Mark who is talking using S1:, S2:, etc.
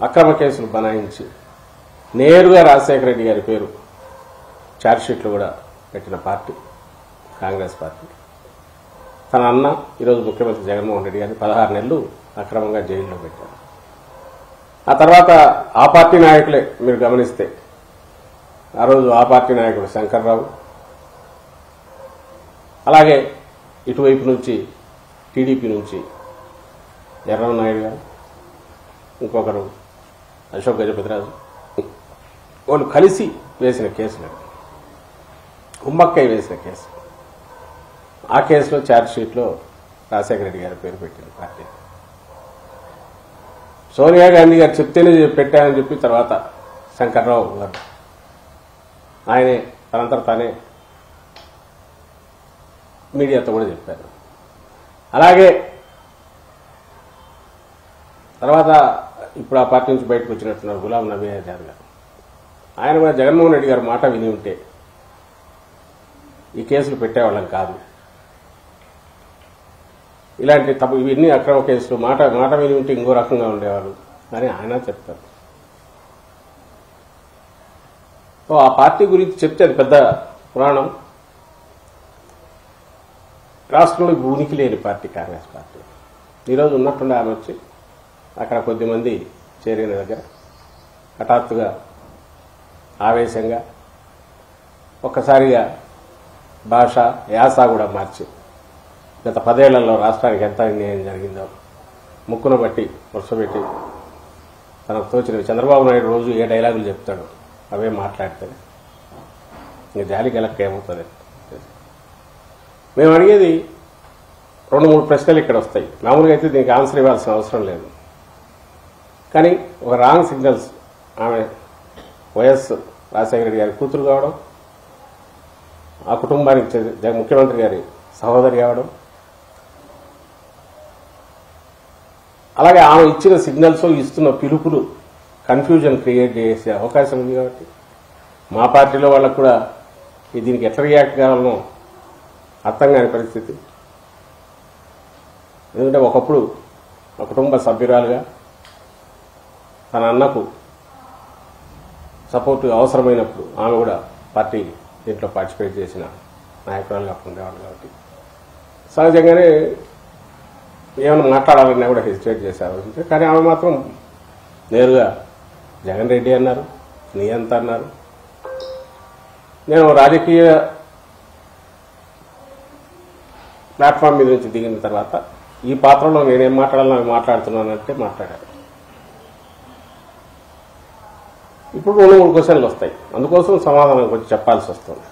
S1: అక్రమ కేసులు బనాయించి నేరుగా రాజశేఖర రెడ్డి గారి పేరు ఛార్జ్షీట్లు కూడా పెట్టిన పార్టీ కాంగ్రెస్ పార్టీ. తన అన్న ఈరోజు ముఖ్యమంత్రి జగన్మోహన్ రెడ్డి గారిని 16 నెలలు అక్రమంగా జైల్లో పెట్టారు. ఆ తర్వాత ఆ పార్టీ నాయకులే మీరు గమనిస్తే ఆ రోజు ఆ పార్టీ నాయకుడు శంకర్రావు, అలాగే ఇటువైపు నుంచి టీడీపీ నుంచి ఎర్రమనాయుడు గారు, ఇంకొకరు అశోక్ గజపతిరాజు, వాళ్ళు కలిసి వేసిన కేసులు, ఉమ్మక్కై వేసిన కేసు. ఆ కేసులో ఛార్జ్షీట్లో రాజశేఖర రెడ్డి గారి పేరు పెట్టింది పార్టీ. సోనియా గాంధీ గారు చెప్తేనే పెట్టానని చెప్పి తర్వాత శంకర్రావు గారు ఆయనే తనంతట తానే మీడియాతో కూడా చెప్పారు. అలాగే తర్వాత ఇప్పుడు ఆ పార్టీ నుంచి బయటకు వచ్చినట్టున్నారు గులాం నబీ ఆజాద్ గారు. ఆయన కూడా జగన్మోహన్ రెడ్డి గారు మాట విని ఉంటే ఈ కేసులు పెట్టేవాళ్ళం కాదు, ఇలాంటి తప్పు ఇవన్నీ అక్రమ కేసులు, మాట విని ఉంటే ఇంకో రకంగా ఉండేవారు అని ఆయన చెప్తారు. ఆ పార్టీ గురించి చెప్తే అది పెద్ద పురాణం. రాష్ట్రంలో ఉనికి లేని పార్టీ కాంగ్రెస్ పార్టీ. ఈరోజు ఉన్నట్టుండి ఆమె వచ్చి అక్కడ కొద్దిమంది చేరిన దగ్గర హఠాత్తుగా ఆవేశంగా ఒక్కసారిగా భాష యాస కూడా మార్చి గత 10 ఏళ్లలో రాష్ట్రానికి ఎంత అన్యాయం జరిగిందో ముక్కును బట్టి వరుసపెట్టి తనకు తోచినవి చంద్రబాబు నాయుడు రోజు ఏ డైలాగులు చెప్తాడు అవే మాట్లాడితే ఇంకా జాలి గెలక్క ఏమవుతుంది. మేము అడిగేది 2-3 ప్రశ్నలు ఇక్కడ వస్తాయి. మామూలుగా అయితే దీనికి ఆన్సర్ ఇవ్వాల్సిన అవసరం లేదు, కానీ ఒక రాంగ్ సిగ్నల్స్. ఆమె వైఎస్ రాజశేఖర రెడ్డి గారి కూతురు కావడం, ఆ కుటుంబానికి ముఖ్యమంత్రి గారి సహోదరి కావడం, అలాగే ఆమె ఇచ్చిన సిగ్నల్స్ ఇస్తున్న పిలుపులు కన్ఫ్యూజన్ క్రియేట్ చేసే అవకాశం ఉంది. కాబట్టి మా పార్టీలో వాళ్ళకు కూడా దీనికి ఎట్లా రియాక్ట్ కావాలనో అర్థం కాని పరిస్థితి. ఎందుకంటే ఒకప్పుడు ఒక కుటుంబ సభ్యురాలుగా తన అన్నకు సపోర్ట్ అవసరమైనప్పుడు ఆమె కూడా పార్టీ దీంట్లో పార్టిసిపేట్ చేసిన నాయకురాలుగా ఉండేవాళ్ళు. కాబట్టి సహజంగానే ఏమైనా మాట్లాడాలన్నా కూడా హెసిటేట్ చేశారు. కానీ ఆమె మాత్రం నేరుగా జగన్ రెడ్డి అన్నారు, నీ ఎంత అన్నారు. నేను రాజకీయ ప్లాట్ఫామ్ మీద నుంచి దిగిన తర్వాత ఈ పాత్రలో నేనేం మాట్లాడాలని అవి మాట్లాడుతున్నానంటే మాట్లాడారు. ఇప్పుడు 2-3 క్వశ్చన్లు వస్తాయి, అందుకోసం సమాధానం కొంచెం చెప్పాల్సి వస్తుంది.